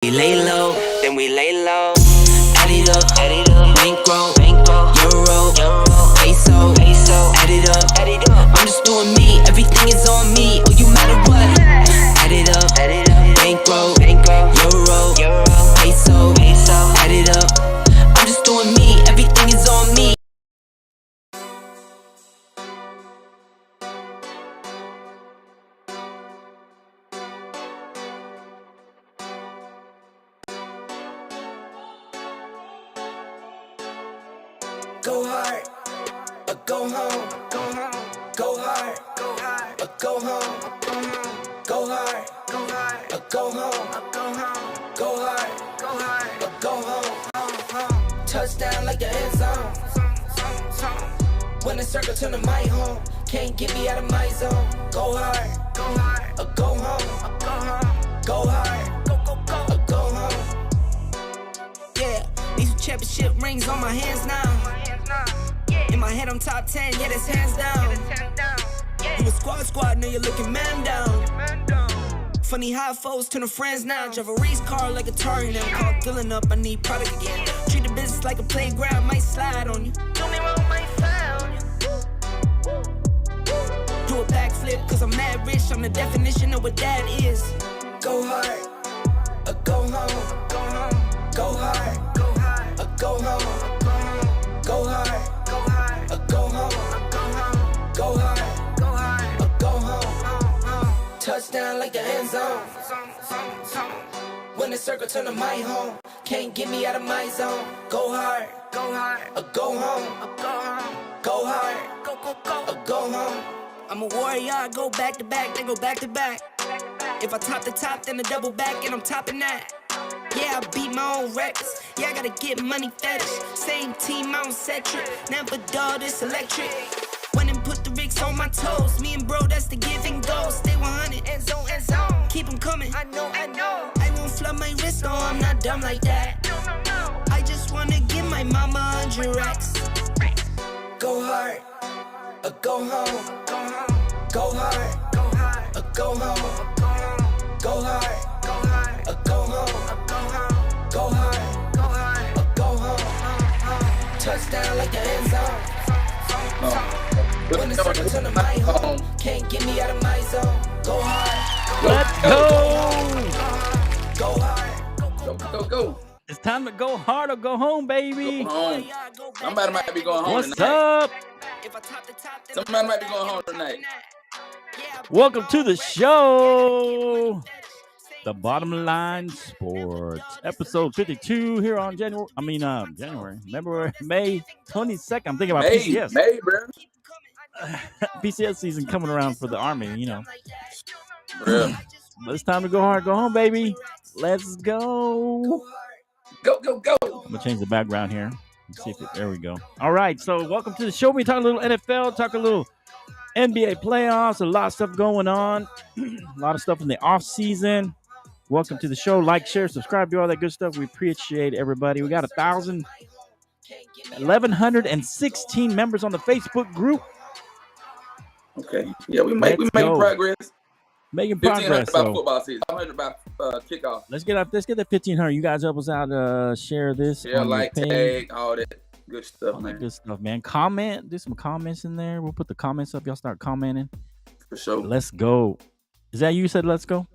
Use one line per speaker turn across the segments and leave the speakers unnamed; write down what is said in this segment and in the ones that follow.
We lay low, then we lay low. Add it up, bankroll, euro, peso, add it up. I'm just doing me, everything is on me. Oh, you matter what? Add it up, bankroll, euro, peso, add it up. I'm just doing me, everything is on me. Go hard, or go home. Go hard, or go home. Go hard, or go home. Go hard, or go home. Touchdown like the end zone. When the circle turn to my home, can't get me out of my zone. Go hard, or go home. Go hard, or go home. Yeah, these championship rings on my hands now. In my head, I'm top 10, yeah, that's hands down. You a squad, now you're looking man down. Funny how foes turn to friends now. Drive a race car like a Atari now. Call filling up, I need product again. Treat the business like a playground, might slide on you. Don't me wrong, might slide on you. Do a backflip, cause I'm mad rich. I'm the definition of what that is. Go hard, or go home. Go hard, or go home. Go hard, or go home. Go hard, or go home. Touchdown like the end zone. When the circle turn to my home, can't get me out of my zone. Go hard, or go home. Go hard, or go home. I'm a warrior, I go back to back, then go back to back. If I top the top, then a double back, and I'm topping that. Yeah, I beat my own records. Yeah, I gotta get money fetish. Same team, I don't set trip. Never dull, this electric. Went and put the Ricks on my toes. Me and bro, that's the give and go. Stay 100, end zone. Keep them coming. I know. I won't flood my wrist, no, I'm not dumb like that. No. I just wanna give my mama 100 racks. Go hard, or go home. Go hard, or go home. Go hard, or go home. Go hard, or go home. Touchdown like the end zone. When the circle turn to my home, can't get me out of my zone. Go hard.
Let's go.
Go hard.
Go.
It's time to go hard or go home, baby.
Go home. Somebody might be going home
What's
tonight.
up?
Somebody might be going home tonight.
Welcome to the show. The Bottom Line Sports, episode 52 here on May 22nd. I'm thinking about PCS.
May, bro.
PCS season coming around for the Army, you know.
Bro.
But it's time to go hard, go home, baby. Let's go.
Go.
I'm going to change the background here. Let's see if there we go. All right, so welcome to the show. We talk a little NFL, talk a little NBA playoffs, a lot of stuff going on, a lot of stuff in the offseason. Welcome to the show. Like, share, subscribe, do all that good stuff. We appreciate everybody. We got 1,116 members on the Facebook group.
Okay. Yeah, we making progress.
Making progress.
By football season. 500 by kickoff.
Let's get that 1,500. You guys help us out. Share this.
Yeah, like, tag, all that good stuff,
all
man.
that good stuff, man. Comment. Do some comments in there. We'll put the comments up. Y'all start commenting.
For sure.
Let's go. Is that you said let's go?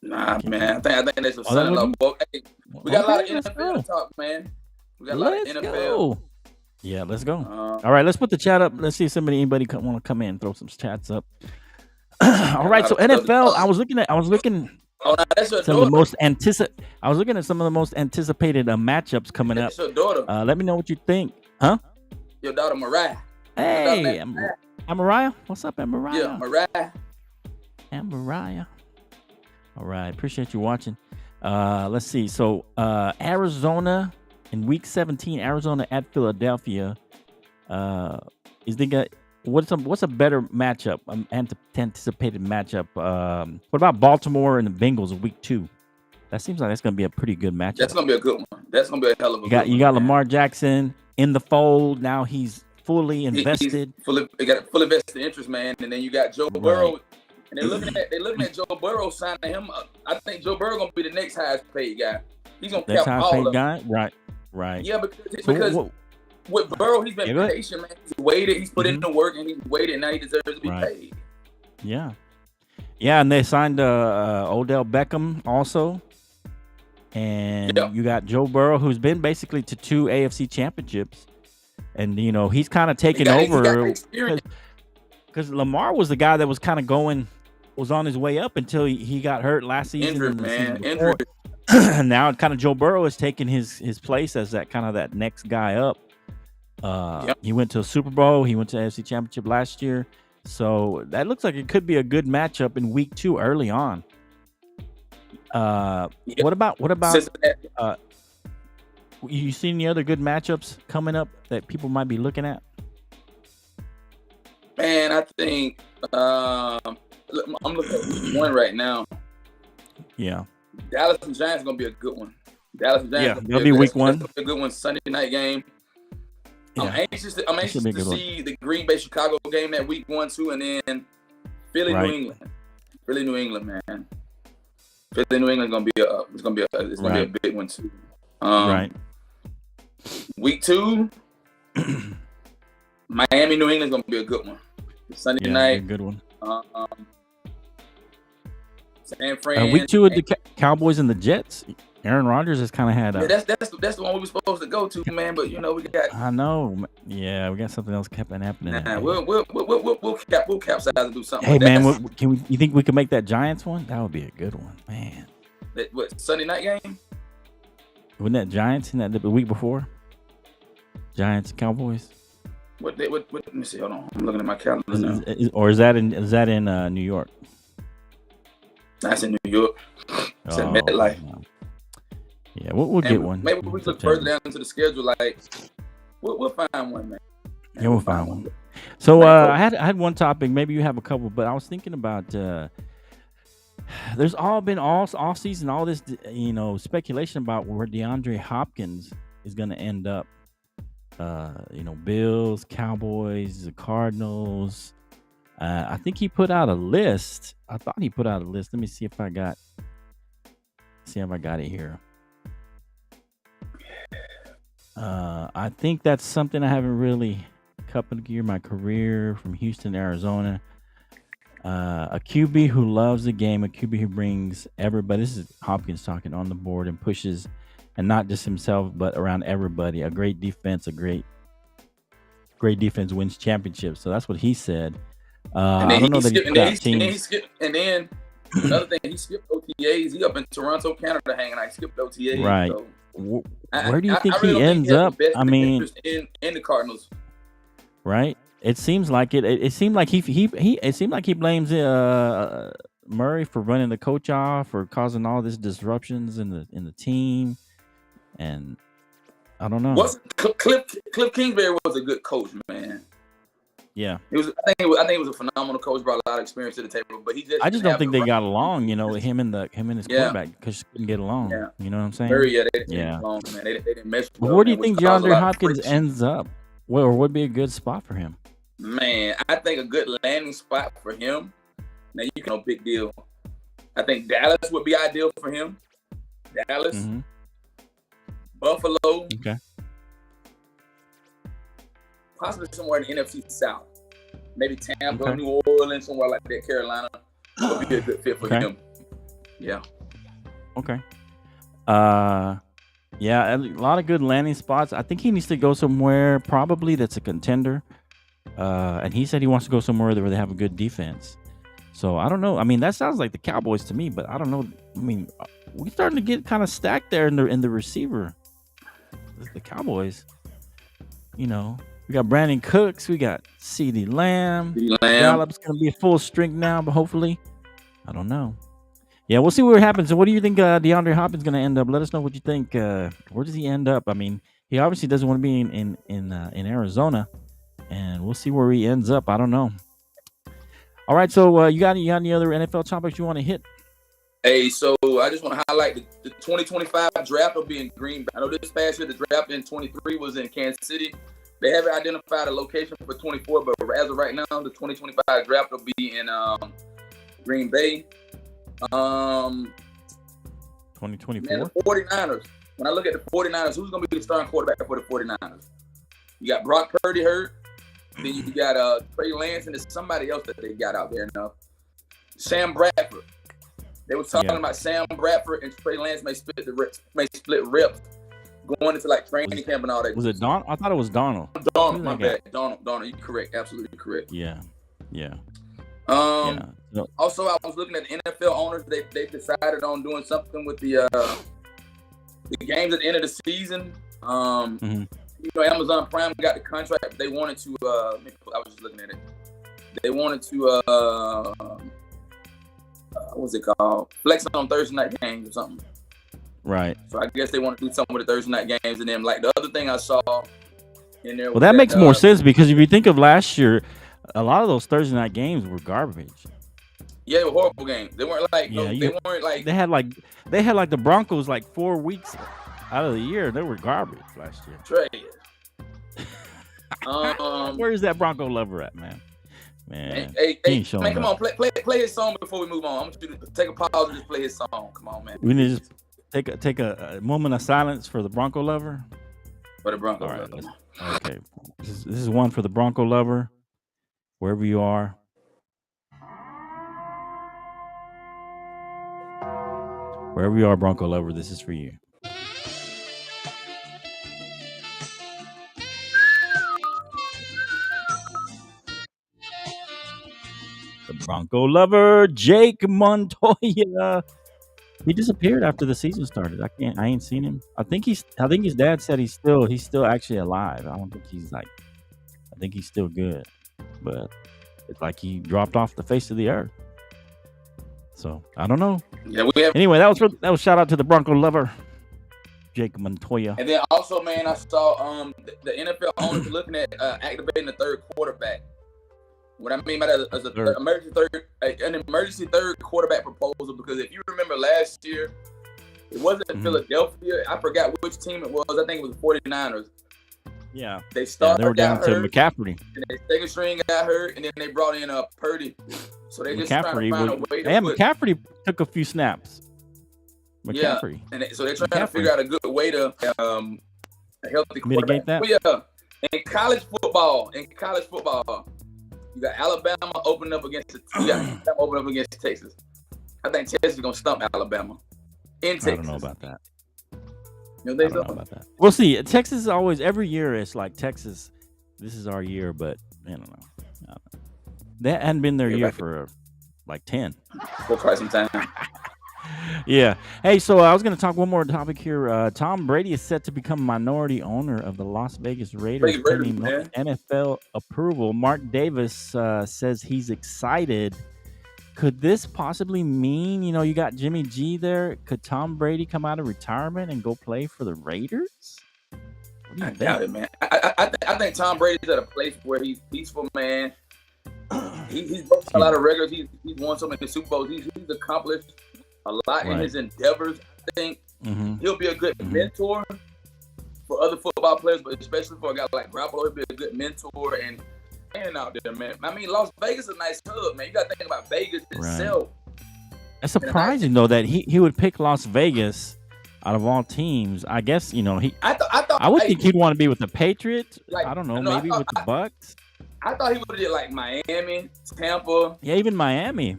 Nah, man. I think that's a son-in-law. Hey, we got a lot of NFL talk, man. We got a lot of NFL.
Go. Yeah, let's go. All right, let's put the chat up. Let's see if anybody want to come in and throw some chats up. All right, so NFL. I was looking.
Oh, no, that's your
some
daughter.
of the most I was looking at some of the most anticipated matchups coming up.
That's your daughter.
Let me know what you think, huh?
Your daughter Mariah.
Hey, I'm Mariah. What's up, Mariah?
Yeah, Mariah.
And Mariah. All right, appreciate you watching. Let's see. So Arizona in Week 17, Arizona at Philadelphia. What's a better matchup? Anticipated matchup. What about Baltimore and the Bengals in Week 2? That seems like that's going to be a pretty good matchup.
That's going to be a good one. That's going to be a hell of a good one.
You got Lamar Jackson in the fold now. He's fully invested.
He got fully invested interest, man. And then you got Joe Burrow And they're looking at Joe Burrow signing him up. I think Joe Burrow gonna be the next highest paid guy. He's gonna cap all of them.
Right.
Yeah, because with Burrow, he's been patient, man. He's waited, he's put in the work, and he's waited. Now he deserves to be paid.
Yeah, and they signed Odell Beckham also, and you got Joe Burrow, who's been basically to 2 AFC championships, and he's kind of taken over because Lamar was the guy that was kind of was on his way up until he got hurt last season. Injured. Now kind of Joe Burrow has taken his place as that next guy up. He went to a Super Bowl. He went to AFC Championship last year. So that looks like it could be a good matchup in week 2 early on. What about you see any other good matchups coming up that people might be looking at?
Man, I think I'm looking at one right now.
Yeah.
Dallas and Giants gonna be a good one.
That'll be week 1.
That's a good one. Sunday night game. Yeah. I'm anxious to see the Green Bay Chicago game that week 1, 2, and then Philly New England. Philly New England, man. Philly New England gonna be a big one too. Week 2, Miami New England gonna be a good one. Sunday night,
a good one.
San Fran.
Week 2 with the Cowboys and the Jets. Aaron Rodgers has kind of had
that's the one we were supposed to go to, man. But we got.
I know. Yeah, we got something else kept happening.
Nah, we'll capsize and do something.
Hey, man, you think we can make that Giants one? That would be a good one, man.
What Sunday night game?
Wasn't that Giants in that the week before? Giants and Cowboys.
What? Let me see. Hold on. I'm looking at my calendar now.
Is that in New York?
That's in New York. It's in MetLife.
No. Yeah, we'll get one.
Maybe we look further down into the schedule. Like, we'll find one, man.
Yeah, we'll find one. So I had one topic. Maybe you have a couple, but I was thinking about. There's been all season, all this speculation about where DeAndre Hopkins is going to end up. Bills, Cowboys, the Cardinals. I think he put out a list. I thought he put out a list. Let me see if I got it here. I think that's something I haven't really coupled together my career from Houston, Arizona. A QB who loves the game, a QB who brings everybody. This is Hopkins talking on the board and pushes, and not just himself, but around everybody. A great defense, great defense wins championships. So that's what he said. I don't know that
and then another thing, he skipped OTAs. He up in Toronto, Canada, hanging out. He skipped OTAs.
Right.
So
where do you think he ends up? I mean,
in the Cardinals.
Right. It seems like it. It seemed like he blames Murray for running the coach off or causing all these disruptions in the team, and I don't know.
Cliff Kingsbury was a good coach, man.
Yeah,
I think he was a phenomenal coach. Brought a lot of experience to the table, but I
just don't think they got along. Him and his quarterback because couldn't get along.
Yeah.
You know what I'm saying?
They didn't get along, man. They didn't mesh well.
But where do you think DeAndre Hopkins ends up? Or would be a good spot for him?
Man, I think a good landing spot for him. Now no big deal. I think Dallas would be ideal for him. Dallas, Buffalo,
okay.
Possibly somewhere in the NFC South. Maybe Tampa, New Orleans, somewhere like that. Carolina would be a good fit for him. Yeah.
Okay. Yeah, a lot of good landing spots. I think he needs to go somewhere probably that's a contender. And he said he wants to go somewhere where they have a good defense. So I don't know. I mean, that sounds like the Cowboys to me, but I don't know. I mean, we're starting to get kind of stacked there in the receiver. The Cowboys. We got Brandon Cooks. We got CeeDee Lamb. Gallup's going to be full strength now, but hopefully. I don't know. Yeah, we'll see what happens. So what do you think DeAndre Hopkins is going to end up? Let us know what you think. Where does he end up? I mean, he obviously doesn't want to be in Arizona. And we'll see where he ends up. I don't know. All right, so you got any other NFL topics you want to hit?
Hey, so I just want to highlight the 2025 draft will be in Green Bay. I know this past year the draft in 23 was in Kansas City. They haven't identified a location for 24, but as of right now, the 2025 draft will be in Green Bay.
2024.
Man, the 49ers. When I look at the 49ers, who's going to be the starting quarterback for the 49ers? You got Brock Purdy hurt. Then you got Trey Lance, and there's somebody else that they got out there now. Sam Bradford. They were talking about Sam Bradford and Trey Lance may split reps going into like training camp and all that.
Was it Don? I thought it was Donald.
Donald, my bad. Donald, you're correct. Absolutely correct.
Yeah.
Also, I was looking at the NFL owners. They decided on doing something with the games at the end of the season. You know, Amazon Prime got the contract. They wanted to. I was just looking at it. They wanted to. What's it called? Flex on Thursday night games or something.
Right.
So I guess they want to do something with the Thursday night games, and then like the other thing I saw in there.
Well, that makes more sense because if you think of last year, a lot of those Thursday night games were garbage.
Yeah, they were horrible games. They weren't like. They weren't like.
They had like the Broncos like 4 weeks out of the year. They were garbage last year.
Trash.
Where's that Bronco lover at, man? Man,
hey, man, come on, play his song before we move on. I'm gonna take a pause and just play his song. Come on, man.
We need to just take a moment of silence for the Bronco lover.
For the Bronco
lover.
Okay.
This is one for the Bronco lover, wherever you are. Wherever you are, Bronco lover, this is for you. The Bronco lover, Jake Montoya. He disappeared after the season started. I ain't seen him. I think his dad said he's still actually alive. I don't think I think he's still good. But it's like he dropped off the face of the earth. So I don't know.
Yeah,
anyway, that was shout out to the Bronco lover, Jake Montoya.
And then also, man, I saw the NFL owners looking at activating the third quarterback. What I mean by that is an emergency third quarterback proposal, because if you remember last year, it wasn't Philadelphia. I forgot which team it was. I think it was the 49ers.
Yeah.
They started.
They were down to McCaffrey.
And their second string got hurt, and then they brought in Purdy. So they just trying to find a way to
McCaffrey took a few snaps. McCaffrey.
Yeah, and so they're trying to figure out a good way to help the
mitigate that.
Well, yeah. In college football, you got Alabama opening up against Texas. I think Texas is gonna stump Alabama in Texas.
I don't know about that.
You know, I don't know about
that. We'll see. Texas is always every year. It's like Texas. This is our year, but I don't know. They hadn't been their year for like 10.
For quite some time.
Yeah. Hey, so I was going to talk one more topic here. Tom Brady is set to become minority owner of the Las Vegas Raiders, pending NFL approval. Mark Davis says he's excited. Could this possibly mean, you got Jimmy G there? Could Tom Brady come out of retirement and go play for the Raiders?
I doubt it, man. I think Tom Brady's at a place where he's peaceful, man. He's broken a lot of records. He's won so many Super Bowls. He's accomplished a lot in his endeavors. I think he'll be a good mentor for other football players, but especially for a guy like Garoppolo, he'll be a good mentor and out there, man. I mean, Las Vegas is a nice hub, man. You got to think about Vegas itself.
It's surprising though that he would pick Las Vegas out of all teams. I guess I would think he'd want to be with the Patriots. Like, I don't know, maybe with the Bucks.
I thought he would have did like Miami, Tampa.
Yeah, even Miami.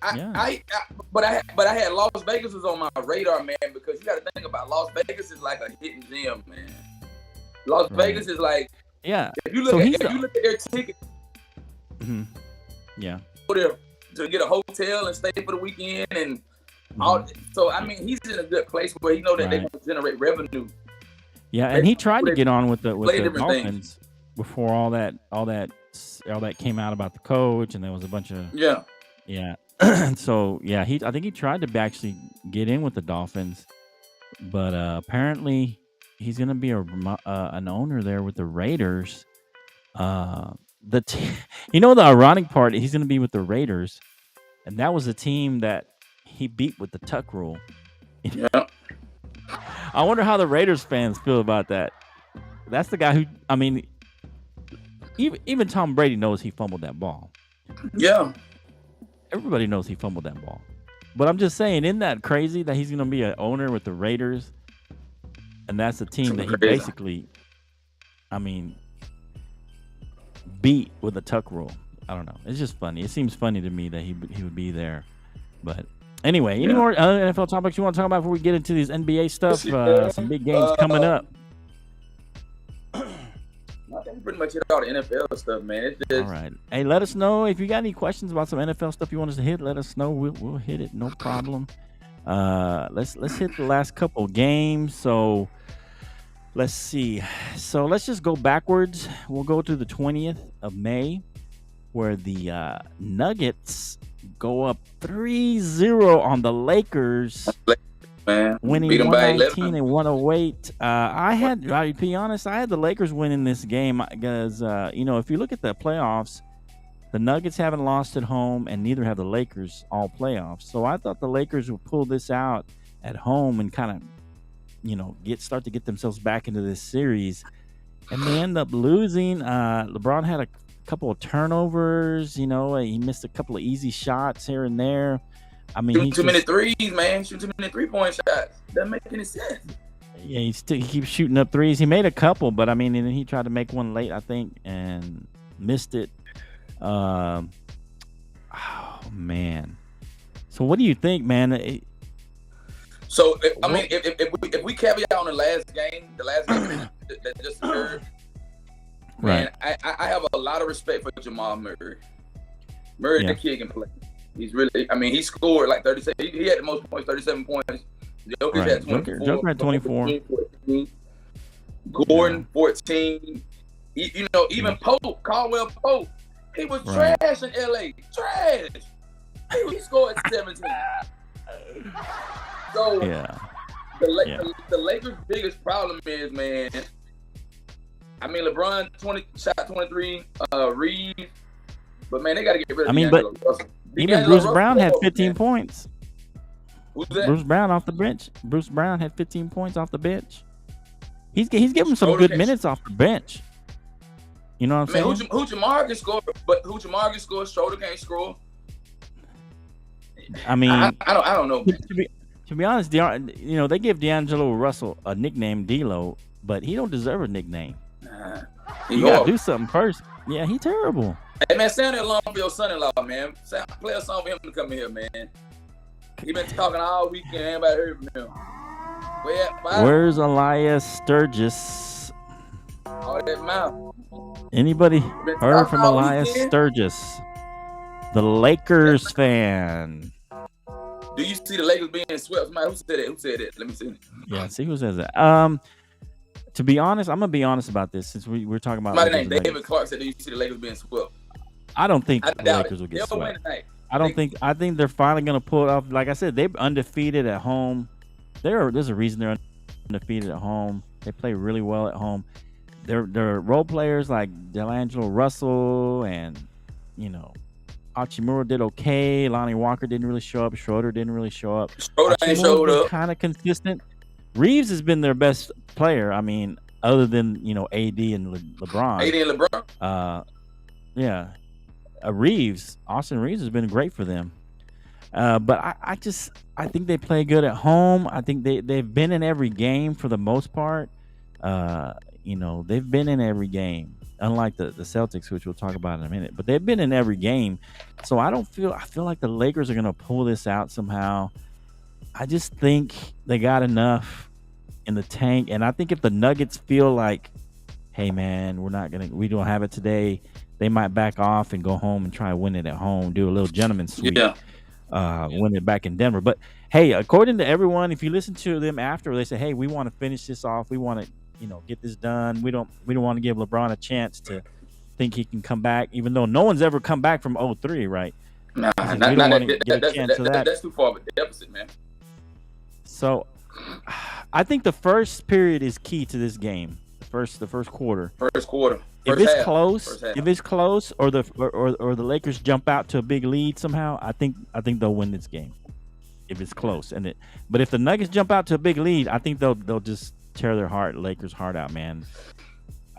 But I had Las Vegas was on my radar, man, because you got to think about Las Vegas is like a hidden gem, man. Las Vegas is like, if you look at their ticket, go there to get a hotel and stay for the weekend and all. So I mean, he's in a good place where he know that they're going to generate revenue.
Yeah, and he tried to get on with the Dolphins before all that came out about the coach, and there was a bunch of So I think he tried to actually get in with the Dolphins, but apparently he's going to be an owner there with the Raiders. The ironic part, he's going to be with the Raiders, and that was a team that he beat with the tuck rule. Yeah. I wonder how the Raiders fans feel about that. That's the guy who, I mean, even Tom Brady knows he fumbled that ball.
Yeah.
Everybody knows he fumbled that ball. But I'm just saying, isn't that crazy that he's going to be an owner with the Raiders? And that's a team that he basically, beat with a tuck rule. I don't know. It's just funny. It seems funny to me that he would be there. But anyway, any more NFL topics you want to talk about before we get into these NBA stuff? Some big games coming up.
I think we pretty much hit all the NFL stuff, man. It's just...
All right. Hey, let us know if you got any questions about some NFL stuff you want us to hit. Let us know. We'll hit it. No problem. Let's hit the last couple games. So let's see. So let's just go backwards. We'll go to the 20th of May, where the Nuggets go up 3-0 on the Lakers.
Man,
winning 119 and 108. I'll be honest, I had the Lakers winning this game because, if you look at the playoffs, the Nuggets haven't lost at home and neither have the Lakers all playoffs. So I thought the Lakers would pull this out at home and kind of, start to get themselves back into this series. And they end up losing. LeBron had a couple of turnovers, he missed a couple of easy shots here and there. I mean,
shooting too many threes, man. Shooting too many 3-point shots. Doesn't make any sense.
Yeah, he keeps shooting up threes. He made a couple, but and then he tried to make one late, I think, and missed it. Oh man. So what do you think, man?
If we caveat on the last game that just occurred, man, right. I have a lot of respect for Jamal Murray. That kid can play. He's really, he scored like 37. He had the most points, 37 points. Jokic had 24.
Joker had 24.
14. Gordon, 14. Even Pope, Caldwell Pope, he was trash in LA. Trash. He scored 17. So, the Lakers' biggest problem is, man, LeBron shot 23, Reeves, but man, they got to get rid of D'Angelo Russell.
Even Bruce Brown had 15 points.
Who's that?
Bruce Brown off the bench. Bruce Brown had 15 points off the bench. He's giving some good minutes off the bench. You know what I'm saying?
Who Jamar can score, but who Jamar can score, Schroeder can't score. I don't know.
To be honest, they give D'Angelo Russell a nickname, D-Lo, but he don't deserve a nickname. You gotta do something first. Yeah, he terrible.
Hey man, sound that long for your son-in-law, man. Play a song for him to come in here, man. He been talking all weekend. Anybody heard from him?
Where's Elias Sturgis?
All that mouth.
Anybody heard from Elias Sturgis? The Lakers fan.
Do you see the Lakers being swept? Somebody, who said that? Let me see.
Yeah, see who says that. To be honest, I'm gonna be honest about this since we're talking about.
My name David Clark said, "Do you see the Lakers being swept?"
I don't think the Lakers will get swept. I think they're finally gonna pull it off. Like I said, they're undefeated at home. There's a reason they're undefeated at home. They play really well at home. They're role players like D'Angelo Russell and Hachimura did okay. Lonnie Walker didn't really show up. Schroeder didn't really show up.
Schroeder ain't showed up.
Kind of consistent. Reeves has been their best player. Other than AD and LeBron.
AD and LeBron.
Austin Reeves has been great for them. But I think they play good at home. I think they've been in every game for the most part. They've been in every game, unlike the Celtics, which we'll talk about in a minute. But they've been in every game, so I feel like the Lakers are gonna pull this out somehow. I just think they got enough in the tank, and I think if the Nuggets feel like, hey man, we don't have it today, they might back off and go home and try to win it at home, do a little gentleman's sweep, win it back in Denver. But hey, according to everyone, if you listen to them after, they say, hey, we want to finish this off, we want to get this done. We don't want to give LeBron a chance to think he can come back, even though no one's ever come back from 0-3, right?
Nah, that's too far of a deficit, man.
So, I think the first period is key to this game. The first quarter. If it's close, or the Lakers jump out to a big lead somehow, I think they'll win this game. If it's close, but if the Nuggets jump out to a big lead, I think they'll just tear their Lakers' heart out, man.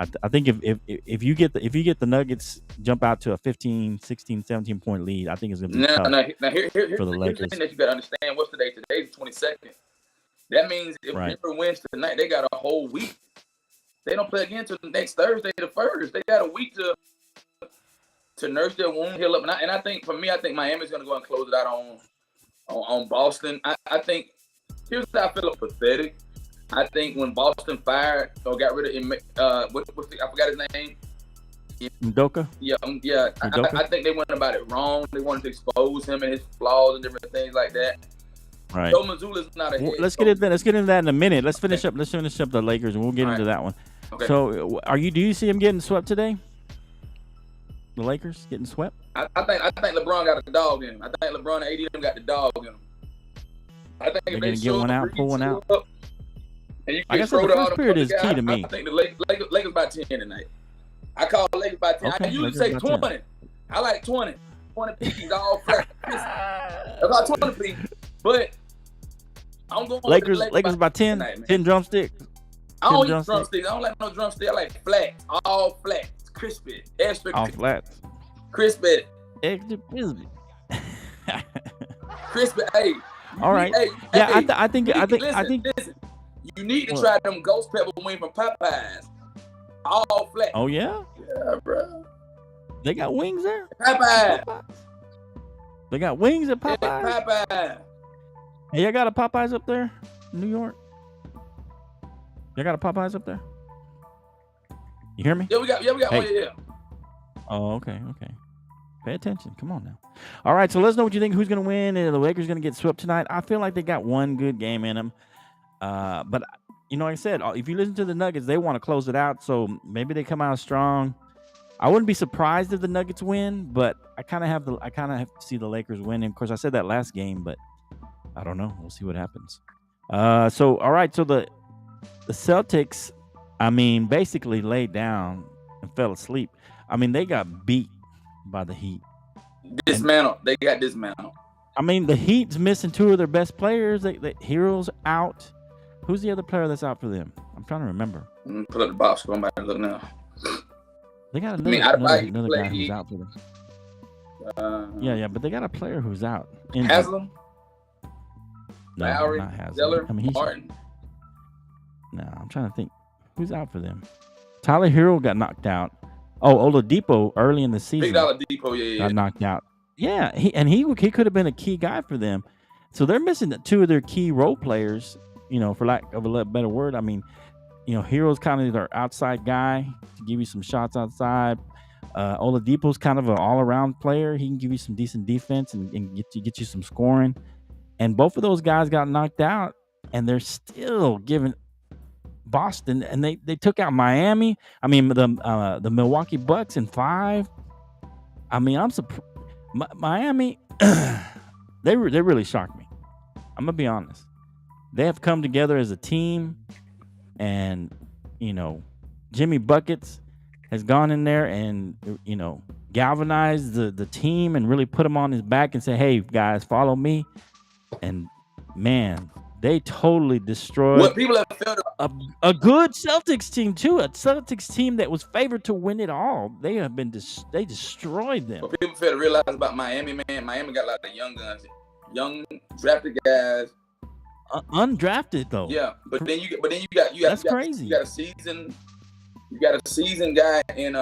I think if you get the Nuggets jump out to a 15, 16, 17 point lead, I think it's gonna be tough
here's
for the
the
Lakers.
thing that you gotta understand. What's today? Today's the 22nd. That means if Denver wins tonight, they got a whole week. They don't play again until next Thursday, the 1st. They got a week to nurse their wound, heal up. And I think, for me, I think Miami's going to go and close it out on Boston. I think, here's how I feel pathetic. I think when Boston fired or got rid of I forgot his name.
Udoka?
Yeah. I think they went about it wrong. They wanted to expose him and his flaws and different things like that.
Right.
So Mazzulla's not a head
Let's get into that in a minute. Let's finish up the Lakers and we'll get into that one.
Okay.
So do you see him getting swept today? The Lakers getting swept?
I think LeBron got a dog in him. I think LeBron and AD got the dog in him. I think
they're going to get one out, pull one out.
And you
I guess the first period is key to me.
I think the Lakers by 10 tonight. I call the Lakers by 10. Okay, I usually say 20. 10. I like 20. 20 pieces all flat. About 20 pieces. But I'm going
Lakers by 10.
Tonight,
10 drumsticks.
I don't eat drumsticks. I don't like no drumsticks. I like flats. All flats. Crispy. Extra
all
crispy.
Flats.
Crispy.
Extra crispy.
Crispy. Hey.
All right. I think.
Listen. You need to try them ghost pepper wings from Popeyes. All flat.
Oh yeah.
Yeah, bro.
They got wings there.
Popeyes.
They got wings at Popeyes.
Yeah, Popeyes.
Hey, y'all got a Popeyes up there, in New York? Y'all got a Popeyes up there? You hear me?
Yeah, we got
hey.
one. Yeah.
Oh, okay. Pay attention. Come on now. All right, so let us know what you think. Who's going to win? And the Lakers going to get swept tonight? I feel like they got one good game in them. But, like I said, if you listen to the Nuggets, they want to close it out. So maybe they come out strong. I wouldn't be surprised if the Nuggets win, but I kind of have to see the Lakers win. And of course, I said that last game, but I don't know. We'll see what happens. So all right. So the Celtics, basically laid down and fell asleep. They got beat by the Heat.
They got dismantled.
The Heat's missing two of their best players. The Hero's out. Who's the other player that's out for them? I'm trying to remember.
Pull up the box. I'm about to look now.
They got another guy who's out for them. Yeah, but they got a player who's out.
Haslam?
No,
Lowry,
not Haslam.
Zeller, Martin.
No, I'm trying to think. Who's out for them? Tyler Hero got knocked out. Oh, Oladipo early in the season.
Big Oladipo,
got knocked out. Yeah, he could have been a key guy for them. So they're missing two of their key role players, for lack of a better word. Hero's kind of their outside guy to give you some shots outside. Oladipo's kind of an all-around player. He can give you some decent defense and get you some scoring. And both of those guys got knocked out, and they're still giving Boston. And they took out Miami. The Milwaukee Bucks in 5. I'm surprised. Miami, they really shocked me. I'm gonna be honest. They have come together as a team, and Jimmy Buckets has gone in there and galvanized the team and really put them on his back and say, "Hey guys, follow me." And man, they totally destroyed
what people have felt
a good Celtics team too. A Celtics team that was favored to win it all. They have been they destroyed them.
What people fail to realize about Miami, man, Miami got a lot of young guns, young drafted guys.
Undrafted though.
Yeah, but then you got
that's crazy.
You got a seasoned guy in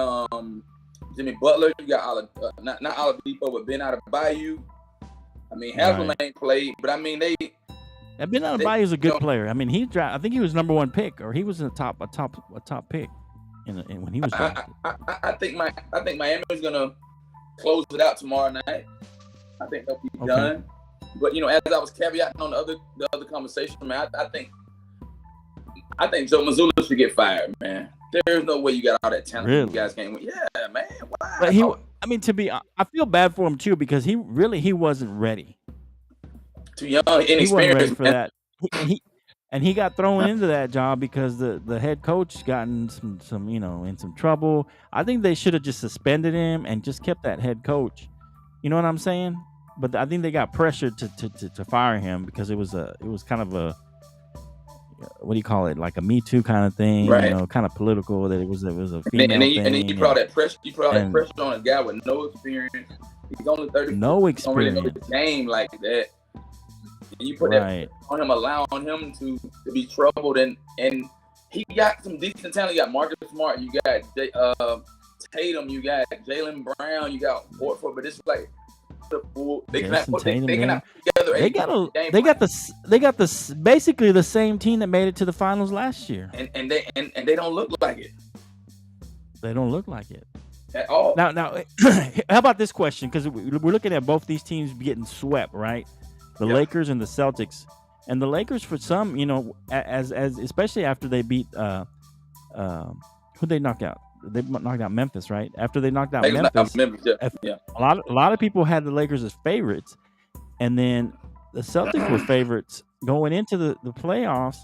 Jimmy Butler. You got not Oladipo, but Ben Adebayo. Haslam ain't played, but they.
Ben Adebayo is a good player. I think he was number 1 pick, or he was in a top pick, when he was drafted.
I think Miami's gonna close it out tomorrow night. I think they'll be done. But as I was caveating on the other conversation, man, I think Joe Mazzulla should get fired, man. There's no way you got all that talent.
Really?
You guys can't win. Yeah, man. Why?
But I feel bad for him too, because he wasn't ready.
Too young, inexperienced.
He wasn't ready for that. He got thrown into that job because the head coach got in some in some trouble. I think they should have just suspended him and just kept that head coach. You know what I'm saying? But I think they got pressured to fire him because it was kind of what do you call it? Like a Me Too kind of thing,
right.
kind of political. That it was a female thing.
And then you put all that pressure. You put all that pressure on a guy with no experience. He's only 30.
No experience.
Don't really know the game like that. And you put that on him, allowing him to be troubled, and he got some decent talent. You got Marcus Smart. You got Tatum. You got Jaylen Brown. You got Horford. But it's like they cannot put together.
They got the basically the same team that made it to the finals last year,
and they don't look like it.
They don't look like it
at all.
Now, how about this question? Because we're looking at both these teams getting swept, right? The Lakers and the Celtics, and the Lakers for some, as especially after they beat who they knocked out. They knocked out Memphis, right? After they knocked out Memphis, a lot of people had the Lakers as favorites, and then the Celtics were favorites going into the playoffs.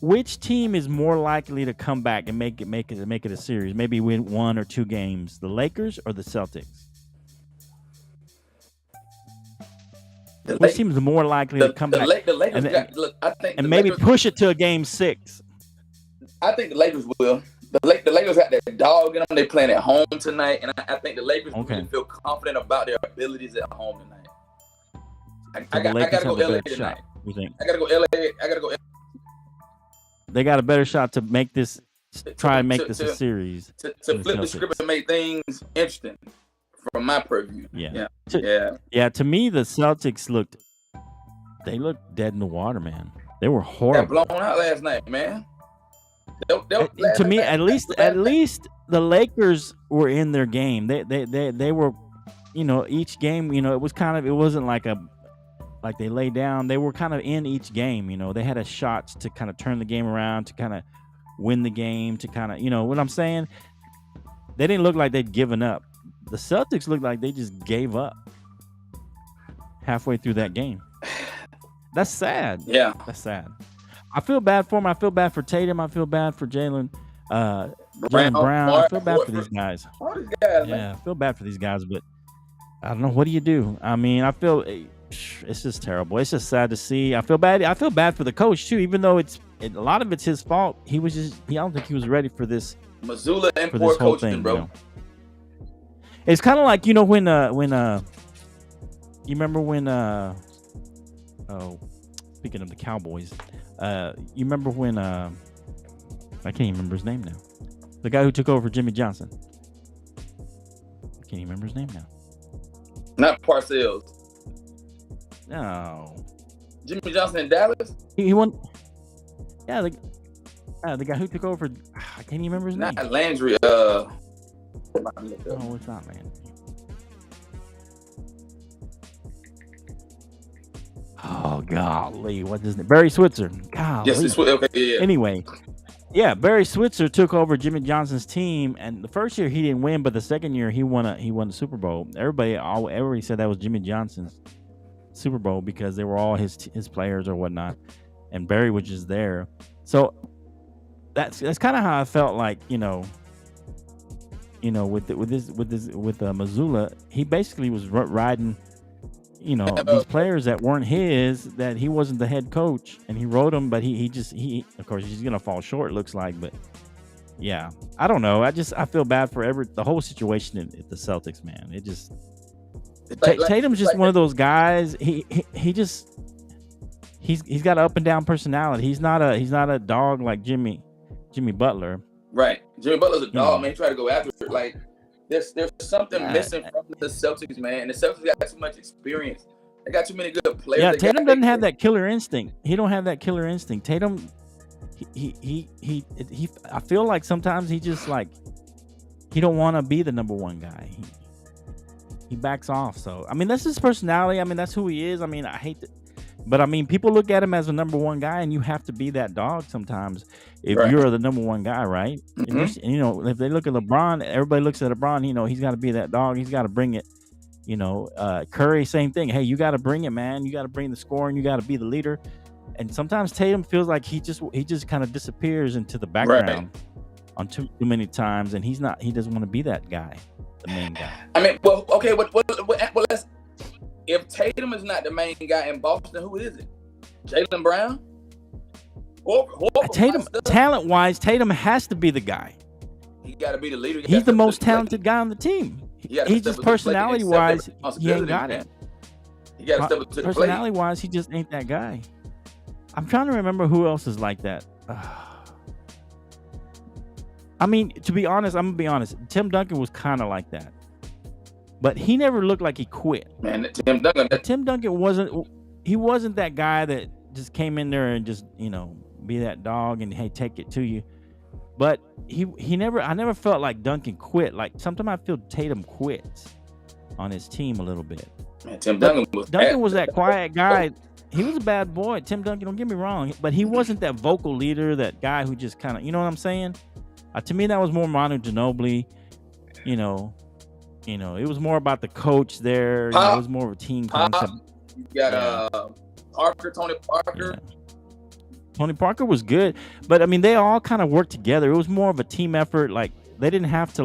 Which team is more likely to come back and make it a series? Maybe win 1 or 2 games. The Lakers or the Celtics? Which team is more likely to come back?
The Lakers
and maybe push it to a game 6.
I think the Lakers will. The Lakers got that dog in them. They're playing at home tonight, and I think the Lakers really feel confident about their abilities at home tonight. I got to go LA tonight.
You think?
I got to go LA.
They got a better shot to make this. Try and make this a series.
To flip the script and make things interesting, from my purview.
Yeah. To me, the Celtics looked dead in the water, man. They were horrible.
Got blown out last night, man.
To me, at least the Lakers were in their game. They were, each game. It wasn't like they lay down. They were kind of in each game. They had a shot to kind of turn the game around, to kind of win the game, to kind of, what I'm saying. They didn't look like they'd given up. The Celtics looked like they just gave up halfway through that game. That's sad.
Yeah,
that's sad. I feel bad for him. I feel bad for Tatum. I feel bad for Jaylen Brown. I feel bad for these guys. I feel bad for these guys, but I don't know. What do you do? I mean, I feel it's just terrible. It's just sad to see. I feel bad. I feel bad for the coach too, even though a lot of it's his fault. I don't think he was ready for this.
Mazzulla and poor coaching, thing, bro.
It's kind of like when you remember when speaking of the Cowboys. You remember when I can't even remember his name now. The guy who took over Jimmy Johnson. I can't even remember his name now.
Not Parcells.
No.
Jimmy Johnson in Dallas?
He won. Yeah, the guy who took over. I can't even remember his name.
Not Landry.
No, it's not Landry. Oh, golly. What is it? Barry Switzer. Golly.
Yes, okay, yeah.
Anyway, Barry Switzer took over Jimmy Johnson's team, and the first year he didn't win, but the second year he won the Super Bowl. Everybody said that was Jimmy Johnson's Super Bowl because they were all his players or whatnot, and Barry was just there. So that's kind of how I felt like, with Mazzulla, he basically was riding. These players that weren't his, that he wasn't the head coach, and he wrote them, but he of course he's gonna fall short, it looks like. But yeah, I don't know. I feel bad for the whole situation at the Celtics, man. It just Tatum's just one of those guys. He's got an up and down personality. He's not a dog like Jimmy Butler.
Right, Jimmy Butler's a dog, man. He tried to go after it. Like there's something missing from the Celtics, man. The Celtics got too much experience. They got too many good players.
Yeah, Tatum doesn't have that killer instinct. He don't have that killer instinct. Tatum, he I feel like sometimes he just like he don't want to be the number one guy. He backs off. So I mean, that's his personality. I mean, that's who he is. I mean, I hate that. But I mean, people look at him as a number one guy, and you have to be that dog sometimes if you're the number one guy, right? Mm-hmm. And if they look at LeBron, everybody looks at LeBron. He's got to be that dog. He's got to bring it. Curry, same thing. Hey, you got to bring it, man. You got to bring the scoring. You got to be the leader. And sometimes Tatum feels like he just kind of disappears into the background on too many times, and he doesn't want to be that guy, the main guy.
I mean, well, okay, well, let's. If Tatum is not the main guy in Boston, who is it? Jaylen Brown?
Tatum, talent-wise, Tatum has to be the guy.
He got to be the leader.
He's the most talented guy on the team. He's just personality-wise, he ain't got it.
He got to step up to the plate.
Personality-wise, he just ain't that guy. I'm trying to remember who else is like that. I mean, to be honest, I'm gonna be honest. Tim Duncan was kind of like that, but he never looked like he quit.
Man,
Tim Duncan wasn't. He wasn't that guy that just came in there and just be that dog and hey, take it to you. But he never. I never felt like Duncan quit. Like sometimes I feel Tatum quits on his team a little bit.
Man, Duncan
was that quiet guy. He was a bad boy. Tim Duncan, don't get me wrong, but he wasn't that vocal leader, that guy who just kind of, you know what I'm saying? To me, that was more Manu Ginobili. It was more about the coach there. It was more of a team concept.
You got Tony Parker.
Yeah. Tony Parker was good, but I mean, they all kind of worked together. It was more of a team effort. Like they didn't have to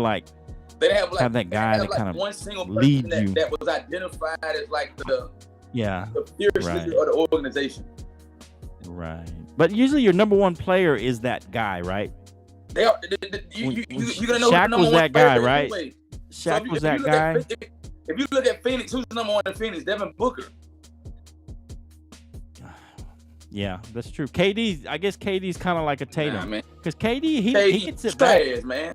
they didn't have
that guy that kind of
one single person
lead you.
That was identified as the fierce
right.
leader of the organization.
Right, but usually your number one player is that guy, right?
You're gonna know
Shaq
who the
was that guy, right?
Anyway.
Shaq was that guy.
If you look at Phoenix, who's number one in Phoenix? Devin Booker.
Yeah, that's true. KD, I guess KD's kind of like a Tatum, because KD he can sit
trash,
back,
man.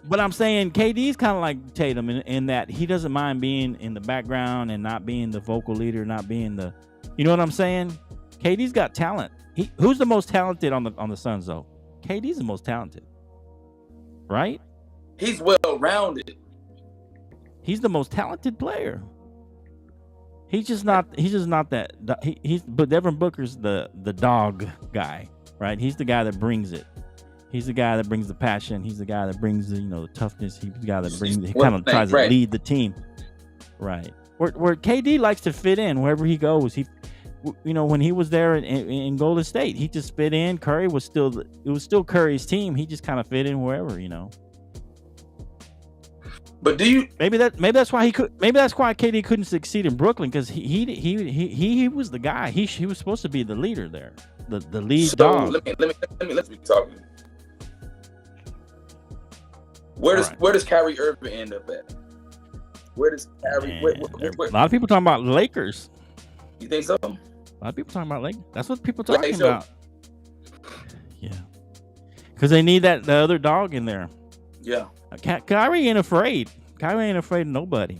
But I'm saying KD's kind of like Tatum in that he doesn't mind being in the background and not being the vocal leader, not being the, you know what I'm saying? KD's got talent. Who's the most talented on the Suns though? KD's the most talented, right?
He's well-rounded.
He's the most talented player. He's just not that. But Devin Booker's the dog guy, right? He's the guy that brings it. He's the guy that brings the passion. He's the guy that brings the toughness. He's the guy that he kind of tries to lead the team, right? Where KD likes to fit in wherever he goes. When he was there in Golden State, he just fit in. It was still Curry's team. He just kind of fit in wherever,
But do you?
Maybe that's why KD couldn't succeed in Brooklyn, because he was the guy. He was supposed to be the leader there, the lead dog.
Let me talk. Where does Kyrie Irving end up at? Where does Kyrie? Where?
A lot of people talking about Lakers.
You think so?
A lot of people talking about Lakers. That's what people talking about. Yeah, because they need the other dog in there.
Yeah.
Kyrie ain't afraid. Kyrie ain't afraid of nobody.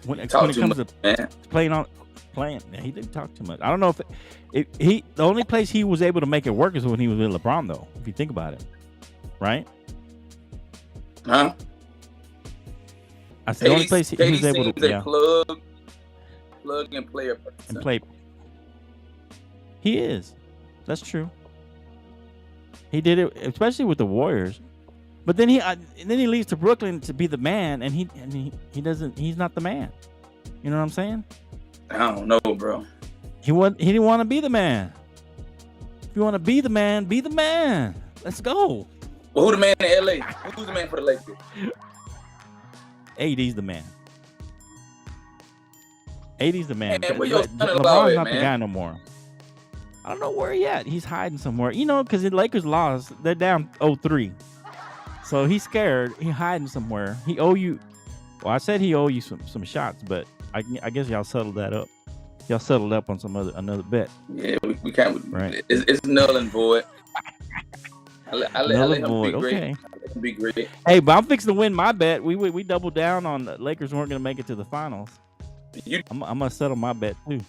When it comes to playing, yeah, he didn't talk too much. I don't know if the only place he was able to make it work is when he was with LeBron, though. If you think about it, right?
Huh?
I said the only place he was able to
plug and play
and play. He is. That's true. He did it, especially with the Warriors. But then he leaves to Brooklyn to be the man, and he doesn't. He's not the man. You know what I'm saying?
I don't know, bro.
He didn't want to be the man. If you want to be the man, be the man. Let's go.
Well, who the man in LA? Who's the man for the Lakers?
AD's the man. AD's the man.
Man, where your
LeBron's not the guy no more. I don't know where he at. He's hiding somewhere. Because the Lakers lost. They're down 0-3. So he's scared. He's hiding somewhere. He owe you. Well, I said he owe you some shots, but I guess y'all settled that up. Y'all settled up on another bet.
Yeah, we can't.
Right.
It's null and void. I let him be great.
Okay.
I let him be great.
Hey, but I'm fixing to win my bet. We doubled down on the Lakers weren't going to make it to the finals. I'm gonna settle my bet too.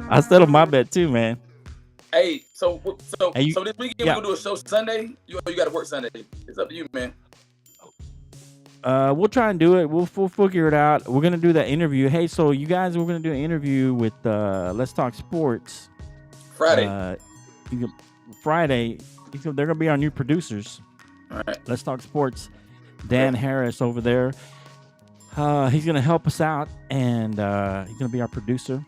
I settled my bet too, man.
Hey, so this weekend we're gonna do a show Sunday. You got to work Sunday. It's up to you, man.
We'll try and do it. We'll figure it out. We're gonna do that interview. Hey, so you guys, we're gonna do an interview with Let's Talk Sports
Friday.
Friday. They're gonna be our new producers.
All right.
Let's Talk Sports. Dan Harris over there. He's gonna help us out, and he's gonna be our producer.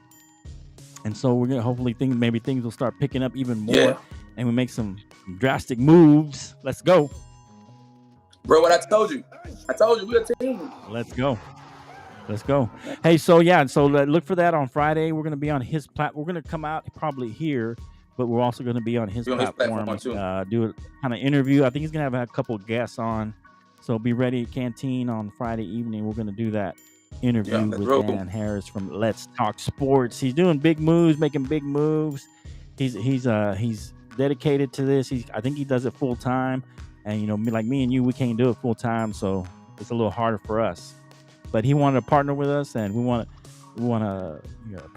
And so we're gonna hopefully things will start picking up even more, and we make some drastic moves. Let's go,
bro. What I told you we're a team.
Let's go. Let's go. Hey, so look for that on Friday. We're gonna be on his platform. We're gonna come out probably here, but we're also gonna be on his platform.
Too.
Do a kind of interview. I think he's gonna have a couple of guests on. So be ready at Canteen on Friday evening. We're gonna do that interview with Dan Harris from Let's Talk Sports. He's doing big moves, making big moves. He's dedicated to this. I think he does it full time. And like me and you, we can't do it full time, so it's a little harder for us. But he wanted to partner with us, and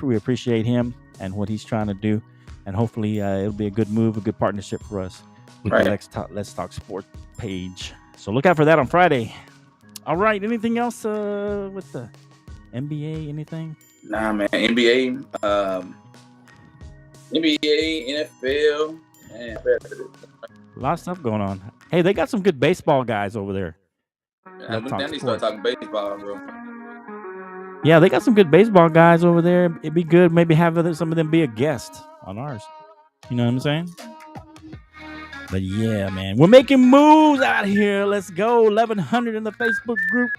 we appreciate him and what he's trying to do, and hopefully it'll be a good move, a good partnership for us with the Let's Talk Sport page. So look out for that on Friday. All right, anything else with the NBA? Anything?
Nah, man. NBA, NFL, man.
A lot of stuff going on. Hey, they got some good baseball guys over there.
Now need to start talking baseball, bro.
Yeah, they got some good baseball guys over there. It'd be good maybe have some of them be a guest on ours. You know what I'm saying? But yeah, man, we're making moves out here. Let's go. 1,100 in the Facebook group.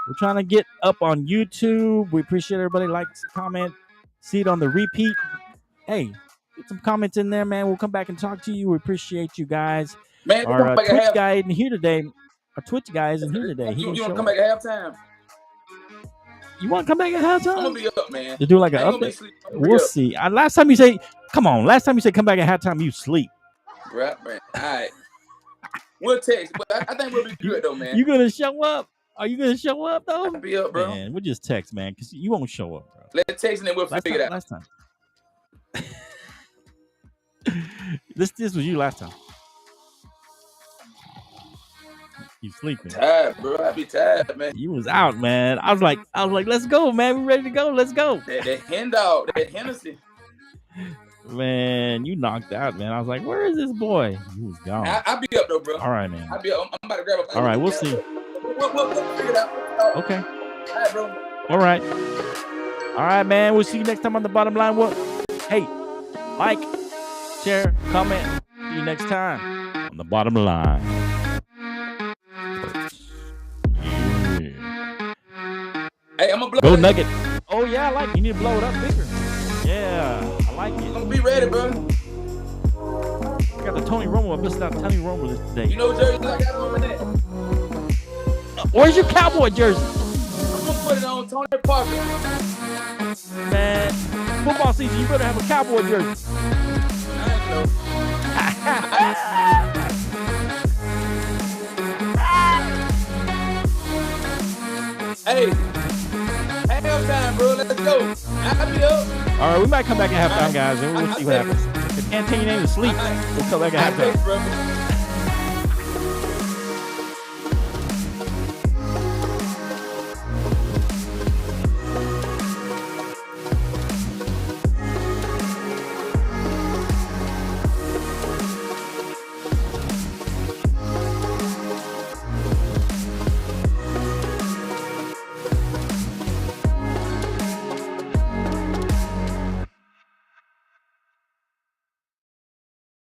We're trying to get up on YouTube. We appreciate everybody likes, comment, see it on the repeat. Hey, get some comments in there, man. We'll come back and talk to you. We appreciate you guys.
Man,
our Twitch guy isn't here today. Our Twitch guy isn't here today.
You want to come back at halftime?
You want to come back at halftime?
I'm going to be up, man.
To do like an update? We'll see. Last time you say come back at halftime, you sleep.
Right, man. All right. We'll text, but I think we'll be good, though, man.
You going to show up? Are you going to show up, though?
I'll be up, bro.
Man, we'll just text, man, because you won't show up, bro.
Let's text and then we'll figure it out.
Last time. This was you last time. You sleeping?
Tired, bro. I be tired, man.
You was out, man. I was like, let's go, man. We ready to go. Let's go.
That hen dog, that Hennessy.
Man, you knocked out, man. I was like, where is this boy? He was gone.
I'll be up though, bro.
All right, man.
I'll be up. I'm about to grab a.
All right, we'll see.
We'll figure it out.
Okay.
All right, bro.
All right. All right, man. We'll see you next time on the bottom line. Hey, like, share, comment. See you next time on the bottom line.
Hey, I'm gonna blow
Go
it.
Nugget. Oh yeah, I like it. You need to blow it up bigger. Yeah, I like it.
I'm gonna be ready, bro.
I got the Tony Romo. I'm missing out Tony Romo this today.
You know what jersey I got over there?
Where's your Cowboy jersey?
I'm gonna put it on Tony Parker.
Man, football season, you better have a Cowboy jersey.
Hey, halftime, bro. Let's go. I'll be up.
All right, we might come back at halftime, guys, and we'll see what happens. If Canteen ain't asleep, we'll come back at halftime.
Bro.